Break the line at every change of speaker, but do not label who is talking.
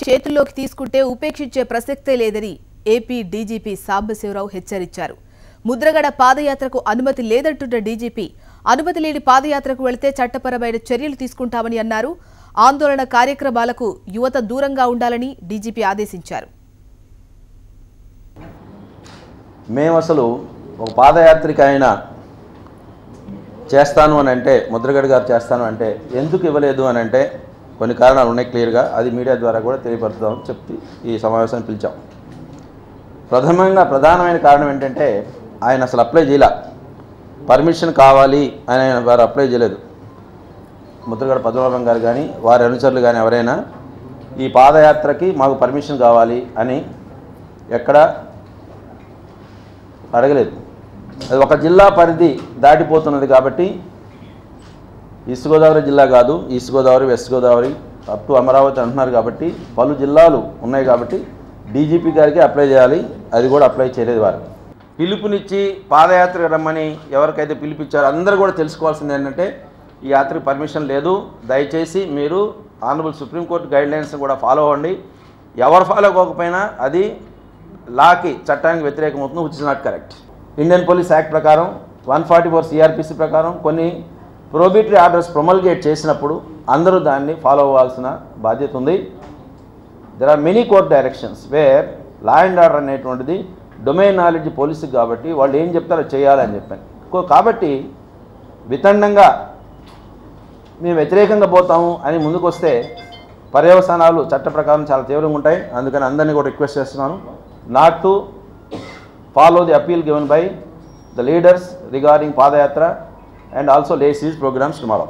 చేతుల్లోకి తీసుకుంటే ఉపేక్షించే ప్రసక్తే లేదని ఏపీ డీజీపీ సాంబశివరావు హెచ్చరించారు. ముద్రగడ పాదయాత్రకు అనుమతి లేదంటున్న డీజీపీ అనుమతి లేని పాదయాత్రకు వెళితే చట్టపరమైన చర్యలు తీసుకుంటామని అన్నారు. ఆందోళన కార్యక్రమాలకు యువత దూరంగా ఉండాలని డీజీపీ ఆదేశించారు.
మేము అసలు ఒక పాదయాత్రికి ఆయన చేస్తాను అని అంటే ముద్రగడ గారు చేస్తాను అంటే ఎందుకు ఇవ్వలేదు అని అంటే కొన్ని కారణాలు ఉన్నాయి క్లియర్గా. అది మీడియా ద్వారా కూడా తెలియపరుద్దామని చెప్పి ఈ సమావేశాన్ని పిలిచాం. ప్రధానమైన కారణం ఏంటంటే ఆయన అసలు అప్లై చేయలే. పర్మిషన్ కావాలి అని ఆయన వారు అప్లై చేయలేదు. ముద్రగడ పద్మనాభం గారు కానీ వారి అనుచరులు కానీ ఎవరైనా ఈ పాదయాత్రకి మాకు పర్మిషన్ కావాలి అని ఎక్కడ అడగలేదు. అది ఒక జిల్లా పరిధి దాటిపోతున్నది కాబట్టి ఈస్ట్ గోదావరి జిల్లా కాదు, east Godavari, west Godavari up to Amaravati అంటున్నారు కాబట్టి పలు జిల్లాలు ఉన్నాయి కాబట్టి డీజీపీ గారికి అప్లై చేయాలి. అది కూడా అప్లై చేయలేదు. వారు పిలుపునిచ్చి పాదయాత్రకు రమ్మని ఎవరికైతే పిలిపించారో అందరూ కూడా తెలుసుకోవాల్సింది ఏంటంటే ఈ యాత్రకు పర్మిషన్ లేదు. దయచేసి మీరు ఆనరబుల్ సుప్రీంకోర్టు గైడ్లైన్స్ని కూడా ఫాలో అవ్వండి. ఎవరు ఫాలో అవ్వకపోయినా అది లాకి చట్టానికి వ్యతిరేకం అవుతుంది, which is not correct. Indian police act ప్రకారం 144 సిఆర్పిసి ప్రకారం కొన్ని ప్రోబిటరీ ఆర్డర్స్ ప్రొమల్గేట్ చేసినప్పుడు అందరూ దాన్ని ఫాలో అవ్వాల్సిన బాధ్యత ఉంది. There are many court directions where law and order అనేటువంటిది డొమైన్ నాలెడ్జ్ పోలీసుకి కాబట్టి వాళ్ళు ఏం చెప్తారో చేయాలని చెప్పాను. కాబట్టి వితండంగా మేము వ్యతిరేకంగా పోతాము అని ముందుకు వస్తే పర్యవసానాలు చట్ట ప్రకారం చాలా తీవ్రంగా ఉంటాయి. అందుకని అందరినీ కూడా రిక్వెస్ట్ చేస్తున్నాను not to follow the appeal given by the leaders regarding Padayatra and also lay siege programs tomorrow.